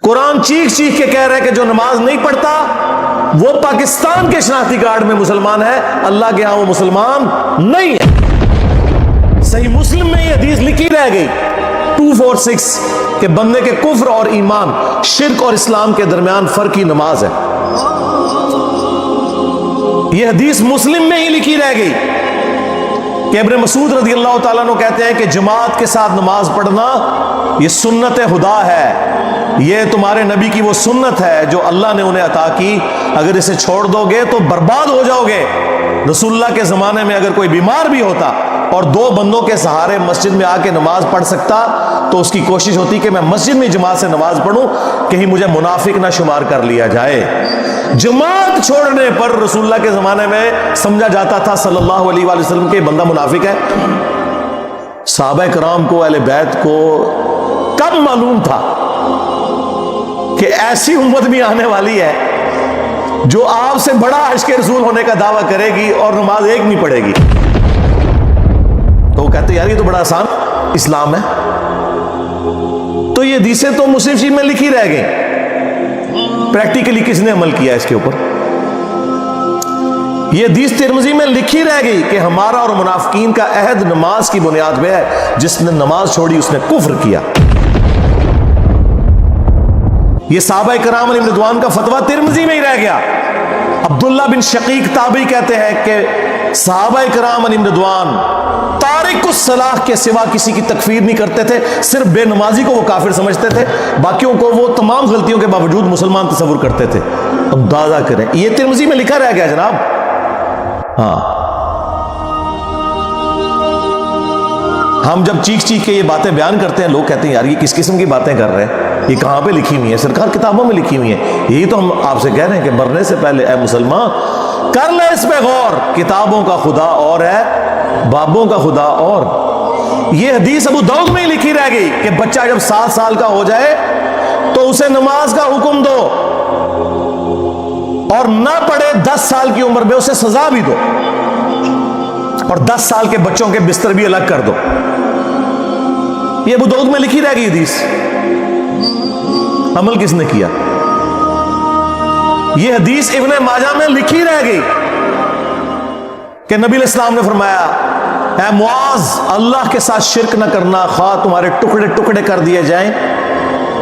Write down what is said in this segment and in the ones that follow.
قرآن چیخ چیخ کے کہہ رہا ہے کہ جو نماز نہیں پڑھتا وہ پاکستان کے شناختی کارڈ میں مسلمان ہے، اللہ کے ہاں وہ مسلمان نہیں ہے۔ صحیح مسلم میں یہ حدیث لکھی رہ گئی 246 کہ بندے کے کفر اور ایمان، شرک اور اسلام کے درمیان فرق ہی نماز ہے۔ یہ حدیث مسلم میں ہی لکھی رہ گئی کہ ابن مسعود رضی اللہ تعالیٰ عنہ کہتے ہیں کہ جماعت کے ساتھ نماز پڑھنا یہ سنت خدا ہے، یہ تمہارے نبی کی وہ سنت ہے جو اللہ نے انہیں عطا کی، اگر اسے چھوڑ دو گے تو برباد ہو جاؤ گے۔ رسول اللہ کے زمانے میں اگر کوئی بیمار بھی ہوتا اور 2 بندوں کے سہارے مسجد میں آ کے نماز پڑھ سکتا تو اس کی کوشش ہوتی کہ میں مسجد میں جماعت سے نماز پڑھوں، کہیں مجھے منافق نہ شمار کر لیا جائے۔ جماعت چھوڑنے پر رسول اللہ کے زمانے میں سمجھا جاتا تھا صلی اللہ علیہ وآلہ وسلم کہ بندہ منافق ہے۔ صحابہ کرام کو، اہل بیت کو کب معلوم تھا کہ ایسی امت بھی آنے والی ہے جو آپ سے بڑا عشق رسول ہونے کا دعویٰ کرے گی اور نماز ایک نہیں پڑھے گی؟ تو وہ کہتے یار یہ تو بڑا آسان اسلام ہے۔ تو یہ حدیثیں تو مسلم شریف میں لکھی رہ گئی، پریکٹیکلی کس نے عمل کیا اس کے اوپر؟ یہ حدیث ترمذی میں لکھی رہ گئی کہ ہمارا اور منافقین کا عہد نماز کی بنیاد پہ ہے، جس نے نماز چھوڑی اس نے کفر کیا۔ یہ صحابہ کرام علیہ رضوان کا فتویٰ ترمذی میں ہی رہ گیا۔ عبداللہ بن شقیق تابعی کہتے ہیں کہ صحابہ کرام علیہ رضوان تارک الصلاۃ کے سوا کسی کی تکفیر نہیں کرتے تھے، صرف بے نمازی کو وہ کافر سمجھتے تھے، باقیوں کو وہ تمام غلطیوں کے باوجود مسلمان تصور کرتے تھے۔ اندازہ کریں، یہ ترمذی میں لکھا رہ گیا جناب۔ ہاں، ہم جب چیخ چیخ کے یہ باتیں بیان کرتے ہیں لوگ کہتے ہیں یار یہ کس قسم کی باتیں کر رہے ہیں، یہ کہاں پہ لکھی ہوئی ہیں؟ سرکار کتابوں میں لکھی ہوئی ہیں۔ یہی تو ہم آپ سے کہہ رہے ہیں کہ مرنے سے پہلے اے مسلمان کر لے اس پہ غور، کتابوں کا خدا اور ہے، بابوں کا خدا اور۔ یہ حدیث ابو داؤد میں ہی لکھی رہ گئی کہ بچہ جب 7 سال کا ہو جائے تو اسے نماز کا حکم دو، اور نہ پڑھے 10 سال کی عمر میں اسے سزا بھی دو، اور 10 سال کے بچوں کے بستر بھی الگ کر دو۔ یہ ابو داؤد میں لکھی رہ گئی حدیث، عمل کس نے کیا؟ یہ حدیث ابن ماجہ میں لکھی رہ گئی کہ نبی علیہ السلام نے فرمایا اے معاذ اللہ کے ساتھ شرک نہ کرنا، خواہ تمہارے ٹکڑے ٹکڑے کر دیے جائیں،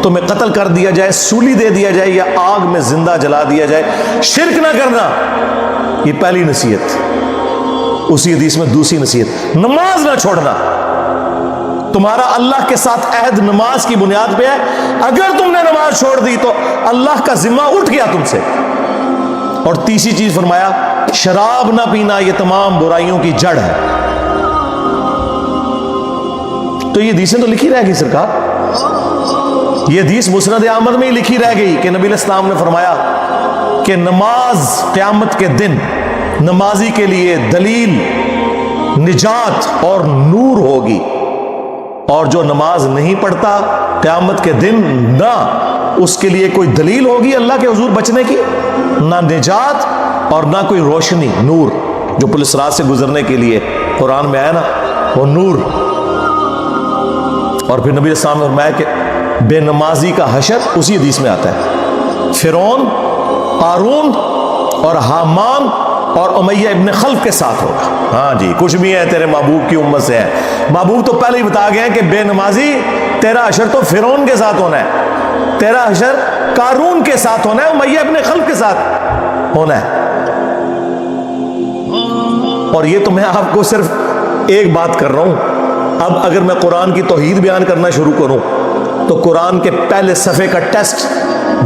تمہیں قتل کر دیا جائے، سولی دے دیا جائے، یا آگ میں زندہ جلا دیا جائے، شرک نہ کرنا۔ یہ پہلی نصیحت۔ اسی حدیث میں دوسری نصیحت، نماز نہ چھوڑنا۔ تمہارا اللہ کے ساتھ عہد نماز کی بنیاد پہ ہے، اگر تم نے نماز چھوڑ دی تو اللہ کا ذمہ اٹھ گیا تم سے۔ اور تیسری چیز فرمایا شراب نہ پینا، یہ تمام برائیوں کی جڑ ہے۔ تو یہ حدیثیں تو لکھی رہ گئی سرکار۔ یہ حدیث مسند احمد میں ہی لکھی رہ گئی کہ نبی علیہ السلام نے فرمایا کہ نماز قیامت کے دن نمازی کے لیے دلیل، نجات اور نور ہوگی، اور جو نماز نہیں پڑھتا قیامت کے دن نہ اس کے لیے کوئی دلیل ہوگی اللہ کے حضور بچنے کی، نہ نجات اور نہ کوئی روشنی، نور جو پولیس رات سے گزرنے کے لیے قرآن میں آیا نا، وہ نور۔ اور پھر نبی السلام نے فرمایا کہ بے نمازی کا حشر اسی حدیث میں آتا ہے، فرعون، قارون اور حامان اور امیہ ابن خلف کے ساتھ ہوگا۔ ہاں جی، کچھ بھی ہے تیرے محبوب کی امت سے ہے۔ محبوب تو پہلے ہی بتا گیا کہ بے نمازی تیرا حشر تو فرعون کے ساتھ ہونا ہے، تیرا حشر قارون کے ساتھ ہونا ہے، امیہ ابن خلف کے ساتھ ہونا ہے۔ اور یہ تو میں آپ کو صرف ایک بات کر رہا ہوں۔ اب اگر میں قرآن کی توحید بیان کرنا شروع کروں تو قرآن کے پہلے صفحے کا ٹیسٹ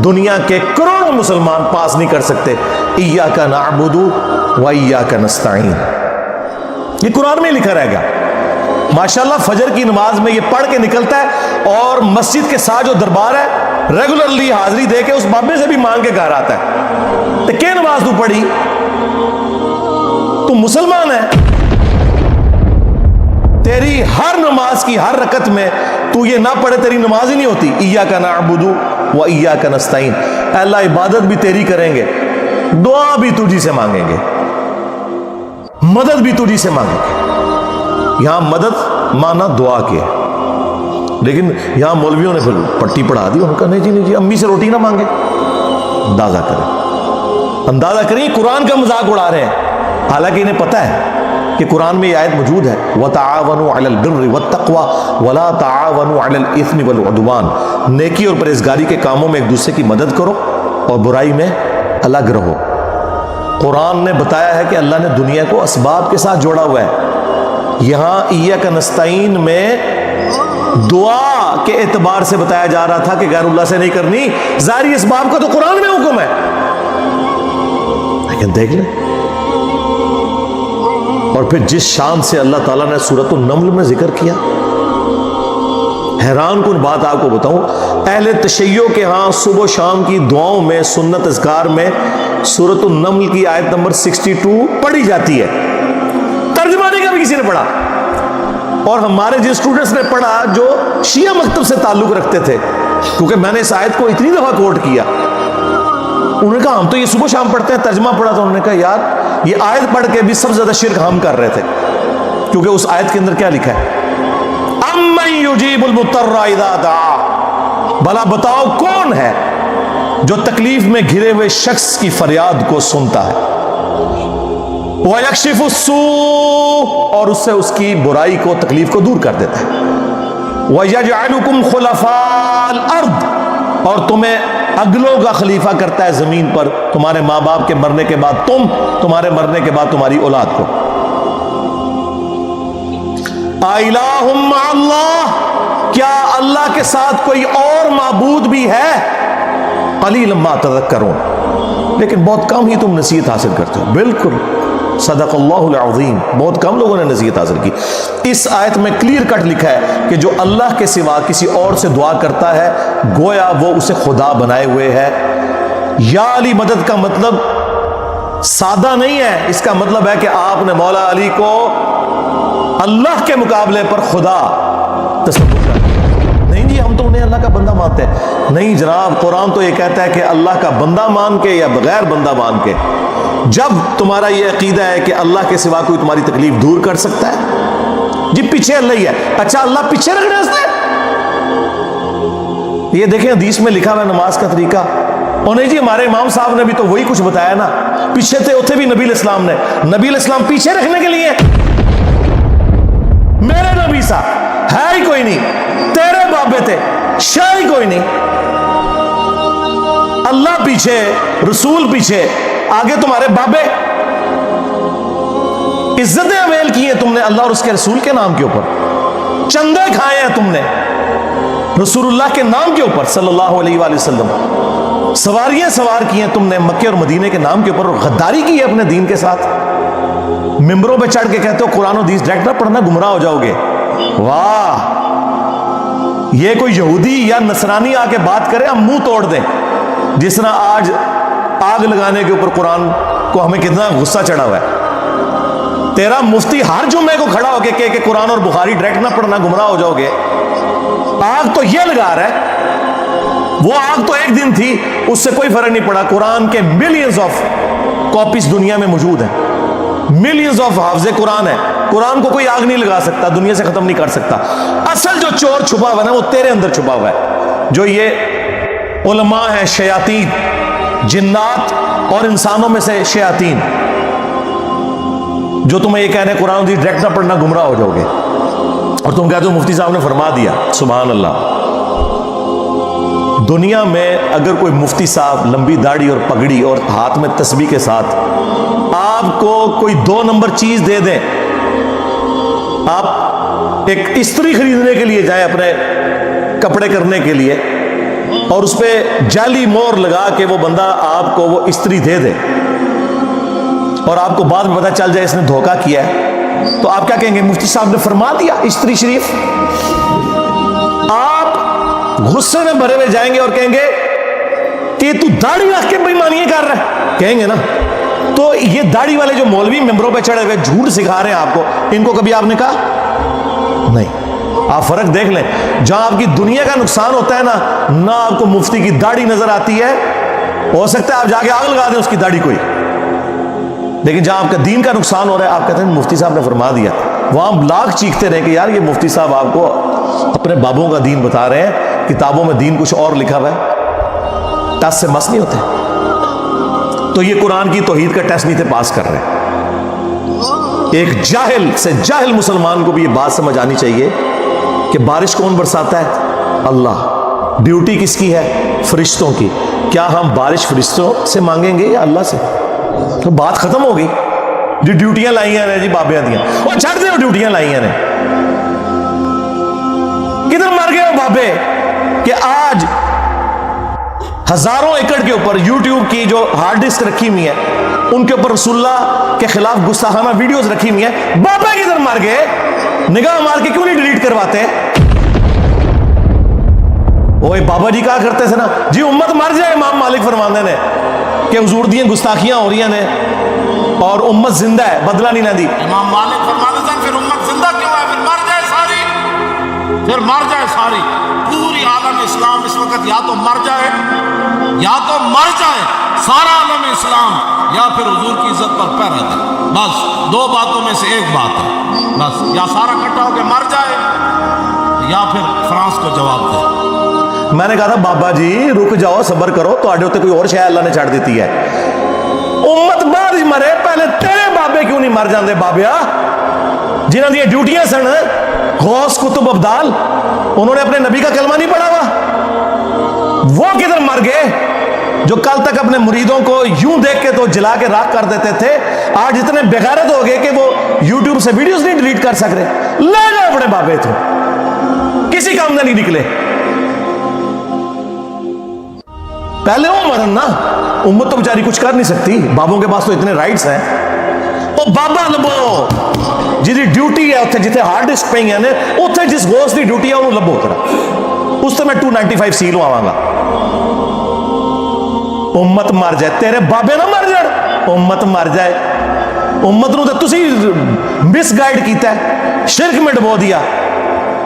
دنیا کے کروڑوں مسلمان پاس نہیں کر سکتے۔ ایاک نعبد و ایاک نستعین، یہ قرآن میں لکھا رہے گا۔ ماشاءاللہ فجر کی نماز میں یہ پڑھ کے نکلتا ہے، اور مسجد کے ساتھ جو دربار ہے ریگولرلی حاضری دے کے اس بابے سے بھی مانگ کے گھر آتا ہے۔ تو کیا نماز تو پڑھی؟ تو مسلمان ہے، تیری ہر نماز کی ہر رکعت میں تو یہ نہ پڑھے تیری نماز ہی نہیں ہوتی۔ ایاک نعبد و ایاک نستعین، اے اللہ عبادت بھی تیری کریں گے، دعا بھی تجھی سے مانگیں گے، مدد بھی تجھی سے مانگیں گے۔ یہاں مدد مانا دعا کے، لیکن یہاں مولویوں نے پھر پٹی پڑھا دی، انہوں نے کہا نہیں جی نہیں جی، امی سے روٹی نہ مانگے۔ اندازہ کریں قرآن کا مذاق اڑا رہے ہیں، حالانکہ انہیں پتہ ہے کہ قرآن میں یہ آیت موجود ہے وَتَعَاوَنُوا عَلَى الْبِرِّ وَالتَّقْوَى وَلَا تَعَاوَنُوا عَلَى الْإِثْمِ وَالْعُدْوَانِ، نیکی اور پرہیزگاری کے کاموں میں ایک دوسرے کی مدد کرو اور برائی میں الگ رہو۔ قرآن نے بتایا ہے کہ اللہ نے دنیا کو اسباب کے ساتھ جوڑا ہوا ہے۔ یہاں ایاک نستعین میں دعا کے اعتبار سے بتایا جا رہا تھا کہ غیر اللہ سے نہیں کرنی، ظاہری اسباب کا تو قرآن میں حکم ہے، لیکن دیکھ لیں۔ اور پھر جس شان سے اللہ تعالیٰ نے سورۃ النمل میں ذکر کیا، حیران کن بات آپ کو بتاؤں، اہل تشیع کے ہاں صبح و شام کی دعاؤں میں، سنت اذکار میں سورۃ النمل کی آیت نمبر 62 پڑھی جاتی ہے، ترجمہ نہیں کبھی کسی نے پڑھا۔ اور ہمارے جن اسٹوڈنٹس نے پڑھا جو شیعہ مکتب سے تعلق رکھتے تھے، کیونکہ میں نے اس آیت کو اتنی دفعہ کوٹ کیا، انہوں نے کہا ہم تو یہ صبح شام پڑھتے ہیں، ترجمہ پڑھا تو انہوں نے کہا یار یہ آیت پڑھ کے بھی سب سے زیادہ شرک ہم کر رہے تھے، کیونکہ اس آیت کے اندر کیا لکھا ہے، امن یجیب المضطر اذا دعا، بھلا بتاؤ کون ہے جو تکلیف میں گھرے ہوئے شخص کی فریاد کو سنتا ہے، وَيَكْشِفُ السُّوءَ، اور اس سے اس کی برائی کو، تکلیف کو دور کر دیتا ہے، وَيَجْعَلُكُمْ خُلَفَاءَ الْأَرْضِ، اور تمہیں اگلوں کا خلیفہ کرتا ہے زمین پر، تمہارے ماں باپ کے مرنے کے بعد تم، تمہارے مرنے کے بعد تمہاری اولاد کو۔ اَإِلَٰهٌ مَّعَ اللَّهِ، کیا اللہ کے ساتھ کوئی اور معبود بھی ہے؟ قَلِيلًا مَّا تَذَكَّرُونَ، لیکن بہت کم ہی تم نصیحت حاصل کرتے ہو۔ بالکل صدق اللہ العظیم، بہت کم لوگوں نے نصیحت حاصل کی۔ اس آیت میں کلیئر کٹ لکھا ہے کہ جو اللہ کے سوا کسی اور سے دعا کرتا ہے گویا وہ اسے خدا بنائے ہوئے ہے۔ یا علی مدد کا مطلب سادہ نہیں ہے، اس کا مطلب ہے کہ آپ نے مولا علی کو اللہ کے مقابلے پر خدا تصور کر دیا۔ نہیں جی ہم تو انہیں اللہ کا بندہ مانتے ہیں، نہیں جناب، قرآن تو یہ کہتا ہے کہ اللہ کا بندہ مان کے یا بغیر بندہ مان کے، جب تمہارا یہ عقیدہ ہے کہ اللہ کے سوا کوئی تمہاری تکلیف دور کر سکتا ہے، جی پیچھے اللہ ہی ہے، اچھا اللہ پیچھے رکھنے سے، یہ دیکھیں حدیث میں لکھا ہوا نماز کا طریقہ، اور نہیں جی ہمارے امام صاحب نے بھی تو وہی کچھ بتایا نا، پیچھے تھے اتنے بھی نبی علیہ السلام نے، نبی علیہ السلام پیچھے رکھنے کے لیے، میرے نبی صاحب ہے ہی کوئی نہیں، تیرے بابے تھے شاہ ہی کوئی نہیں، اللہ پیچھے، رسول پیچھے، آگے تمہارے بابے، عزتیں اویل کی ہیں تم نے اللہ اور اس کے رسول کے نام کے اوپر، چندے کھائے ہیں تم نے رسول اللہ کے نام کے اوپر صلی اللہ علیہ وآلہ وسلم، سواریاں سوار کی ہیں تم نے مکے اور مدینے کے نام کے اوپر، اور غداری کی ہے اپنے دین کے ساتھ، ممبروں پہ چڑھ کے کہتے ہو قرآن و حدیث ڈائریکٹ نہ پڑھنا گمراہ ہو جاؤ گے۔ واہ، یہ کوئی یہودی یا نصرانی آ کے بات کرے ہم منہ توڑ دیں، جس طرح آج آگ لگانے کے اوپر قرآن کو ہمیں کتنا غصہ چڑھا ہوا ہے۔ تیرا مفتی ہر جمعے کو کھڑا ہو کے کہ قرآن اور بخاری ڈائریکٹ نہ پڑھنا گمراہ ہو جاؤ گے، آگ تو یہ لگا رہا ہے، وہ آگ تو ایک دن تھی، اس سے کوئی فرق نہیں پڑا۔ قرآن کے ملینز آف کاپیز دنیا میں موجود ہیں، ملینز آف حافظ قرآن ہے، قرآن کو کوئی آگ نہیں لگا سکتا، دنیا سے ختم نہیں کر سکتا۔ اصل جو چور چھپا ہوا ہے نا وہ تیرے اندر چھپا ہوا ہے، جو یہ علماء ہیں، شیاطین، جنات اور انسانوں میں سے شیاطین، جو تمہیں یہ کہہ رہے ہیں قرآن حدیث ڈائریکٹ نہ پڑھنا گمراہ ہو جاؤ گے، اور تم کہتے ہو مفتی صاحب نے فرما دیا۔ سبحان اللہ، دنیا میں اگر کوئی مفتی صاحب لمبی داڑھی اور پگڑی اور ہاتھ میں تسبیح کے ساتھ آپ کو کوئی 2 نمبر چیز دے دیں، آپ ایک استری خریدنے کے لیے جائیں اپنے کپڑے کرنے کے لیے، اور اس پہ جعلی مور لگا کے وہ بندہ آپ کو وہ استری دے دے، اور آپ کو بعد میں پتہ چل جائے اس نے دھوکہ کیا ہے، تو آپ کیا کہیں گے؟ مفتی صاحب نے فرما دیا استری شریف۔ آپ غصے میں بھرے ہوئے جائیں گے اور کہیں گے کہ تو داڑھی رکھ کے بےایمانیاں کر رہا ہے، کہیں گے نا۔ تو یہ داڑھی والے جو مولوی ممبروں پہ چڑھے ہوئے جھوٹ سکھا رہے ہیں آپ کو، ان کو کبھی آپ نے کہا نہیں؟ آپ فرق دیکھ لیں، جہاں آپ کی دنیا کا نقصان ہوتا ہے نا، نہ آپ کو مفتی کی داڑھی نظر آتی ہے، ہو سکتا ہے آپ جا کے آگ لگا دیں اس کی داڑھی کوئی، لیکن جہاں آپ کا دین کا نقصان ہو رہا ہے آپ کہتے ہیں مفتی صاحب نے فرما دیا، وہاں لاکھ چیختے رہے کہ یار یہ مفتی صاحب آپ کو اپنے بابوں کا دین بتا رہے ہیں، کتابوں میں دین کچھ اور لکھا ہوا ہے، ٹس سے مس نہیں ہوتے۔ تو یہ قرآن کی توحید کا ٹیسٹ نہیں تھے پاس کر رہے۔ ایک جاہل سے جاہل مسلمان کو بھی یہ بات سمجھ آنی چاہیے کہ بارش کون برساتا ہے؟ اللہ۔ ڈیوٹی کس کی ہے؟ فرشتوں کی۔ کیا ہم بارش فرشتوں سے مانگیں گے یا اللہ سے؟ تو بات ختم ہو گئی۔ جو ڈیوٹیاں لائیاں نے جی بابیاں دیاں، وہ چھڑ دے، وہ ڈیوٹیاں لائیاں نے۔ کدھر مر گئے وہ بابے کہ آج ہزاروں ایکڑ کے اوپر یوٹیوب کی جو ہارڈ ڈسک رکھی ہوئی ہے ان کے اوپر رسول اللہ کے خلاف گستاخانہ ویڈیوز رکھی ہوئی ہیں، بابا کدھر مر گئے؟ نگاہ مار کے کیوں نہیں ڈیلیٹ کرواتے؟ وہ بابا جی کہا کرتے تھے نا جی امت مر جائے، امام مالک فرماندے نے کہ حضور دیاں گستاخیاں ہو رہی ہیں اور امت زندہ ہے، بدلہ نہیں لیندی۔ امام مالک فرماتے تھے پھر امت زندہ کیوں ہے؟ پھر مر جائے ساری، پھر مر جائے ساری۔ پوری عالم اسلام اس وقت یا تو مر جائے، یا تو مر جائے سارا عالم اسلام، یا پھر حضور کی عزت پر پیر رہ جائے۔ بس دو باتوں میں سے ایک بات ہے، بس یا سارا اکٹھا ہو کے مر جائے یا پھر فرانس کو جواب دے۔ میں نے کہا تھا بابا جی رک جاؤ، صبر کرو، تو آڈے ہوتے کوئی اور شاید اللہ نے چھاڑ دیتی ہے۔ امت بعد ہی مرے، پہلے تیرے بابے کیوں نہیں مر جاندے بابیا؟ جنہاں دی ڈیوٹیاں سن، غوث کتب ابدال، انہوں نے اپنے نبی کا کلمہ نہیں پڑھا ہوا؟ وہ کدھر مر گئے جو کل تک اپنے مریدوں کو یوں دیکھ کے تو جلا کے راکھ کر دیتے تھے، آج اتنے بغیرت ہو گئے کہ وہ یوٹیوب سے ویڈیوز نہیں ڈیلیٹ کر سک رہے؟ لے جاؤ اپنے بابے تو، کسی کام میں نہیں نکلے۔ پہلے وہ مرن نا، امت تو بیچاری کچھ کر نہیں سکتی، بابوں کے پاس تو اتنے رائٹس ہیں۔ وہ بابا لبو جی ڈیوٹی ہے اتنے جتنے ہارڈ ڈسک پہ ہیں اتنے جس غوث دی ڈیوٹی ہے انہوں لبو اتنا، اس سے میں 295 سیل آواں گا۔ امت مر جائے، تیرے بابے نہ مر جائے، امت مر جائے۔ امت نو تے تسی مس گائیڈ کیتا ہے، شرک میں ڈبو دیا۔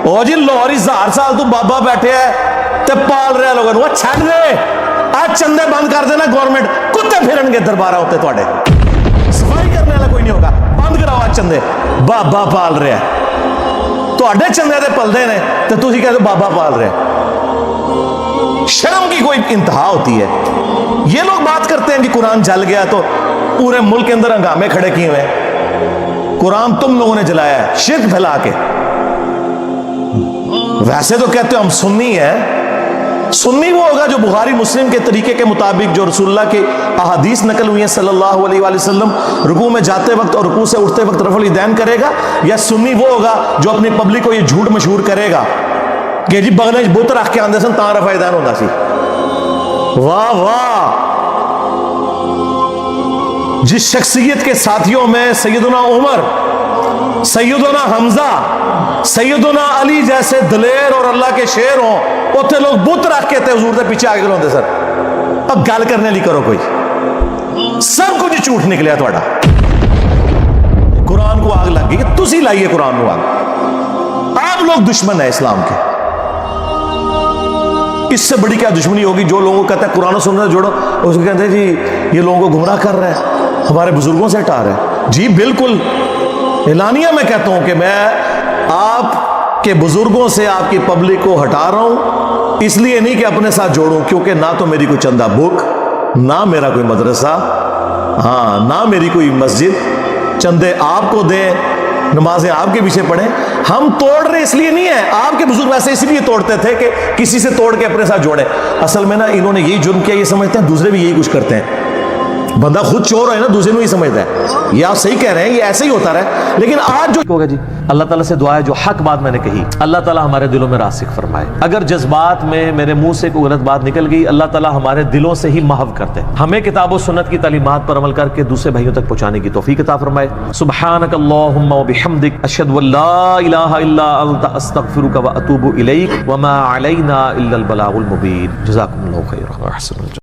او جی لاہور 1000 سال تو بابا بیٹھے ہے تے پال رہے لوگوں نو، چھڑ دے، آج چندے بند کر دینا گورنمنٹ، کتے پھرن گے دربارہ ہوتے تواڈے، صفائی کرنے والا کوئی نہیں ہوگا، بند کراؤ آج چندے، بابا پال رہے ہیں، تواڈے چندے دے پلدے نے تے تسی کہتے بابا پال رہے ہیں۔ شرم کی کوئی انتہا ہوتی ہے۔ یہ لوگ بات کرتے ہیں کہ قرآن جل گیا تو پورے ملک کے اندر ہنگامے کھڑے کیے ہوئے ہیں، قرآن تم لوگوں نے جلایا ہے شرک پھیلا کے۔ ویسے تو کہتے ہو ہم سنی ہیں، سنی وہ ہوگا جو بخاری مسلم کے طریقے کے مطابق جو رسول اللہ کے احادیث نقل ہوئی ہیں صلی اللہ علیہ وآلہ وسلم، رکوع میں جاتے وقت اور رکوع سے اٹھتے وقت رفع الیدین کرے گا، یا سنی وہ ہوگا جو اپنی پبلک کو یہ جھوٹ مشہور کرے گا کہ جی بغلے بت رکھ کے آندے سن تاں رفع الیدین ہوندا سی۔ واہ واہ، جس شخصیت کے ساتھیوں میں سیدنا عمر، سیدنا حمزہ، سیدنا علی جیسے دلیر اور اللہ کے شیر ہوں، اتنے لوگ بت رکھ کے تے حضور دے پیچھے آگے ہوندے سر۔ اب گل کرنے لی کرو کوئی، سب کچھ جھوٹ نکلیا تھوڑا۔ قرآن کو آگ لگ گئی، تسی لائیے قرآن کو آگ، آپ لوگ دشمن ہیں اسلام کے۔ اس سے بڑی کیا دشمنی ہوگی جو لوگوں کو کہتا ہے قرآن و سنت جوڑو، اس کو کہتے ہیں جی یہ لوگوں کو گمراہ کر رہا ہے، ہمارے بزرگوں سے ہٹا رہا ہے۔ جی بالکل اعلانیہ میں کہتا ہوں کہ میں آپ کے بزرگوں سے آپ کی پبلک کو ہٹا رہا ہوں، اس لیے نہیں کہ اپنے ساتھ جوڑوں، کیونکہ نہ تو میری کوئی چندہ بک، نہ میرا کوئی مدرسہ، ہاں نہ میری کوئی مسجد، چندے آپ کو دیں، نمازیں آپ کے پیچھے پڑھیں۔ ہم توڑ رہے اس لیے نہیں ہے، آپ کے بزرگ ویسے اس لیے توڑتے تھے کہ کسی سے توڑ کے اپنے ساتھ جوڑے۔ اصل میں نا انہوں نے یہی جرم کیا، یہ سمجھتے ہیں دوسرے بھی یہی کچھ کرتے ہیں۔ بندہ خود چور ہے نا، دوسرے کو ہی سمجھتا ہے یہ آپ صحیح کہہ رہے ہیں، یہ ایسے ہی ہوتا رہا۔ لیکن آج جو ہوگا جی، اللہ تعالیٰ سے دعا ہے جو حق بات میں نے کہی اللہ تعالیٰ ہمارے دلوں میں راسخ فرمائے۔ اگر جذبات میں میرے منہ سے کوئی غلط بات نکل گئی، اللہ تعالیٰ ہمارے دلوں سے ہی محو کر دے، ہمیں کتاب و سنت کی تعلیمات پر عمل کر کے دوسرے بھائیوں تک پہنچانے کی توفیق عطا فرمائے۔ سبحانک اللہم و بحمدک، اشہد ان لا الہ الا انت، استغفرک و اتوب الیک، وما علینا الا البلاغ المبین۔ جزاکم اللہ خیرا۔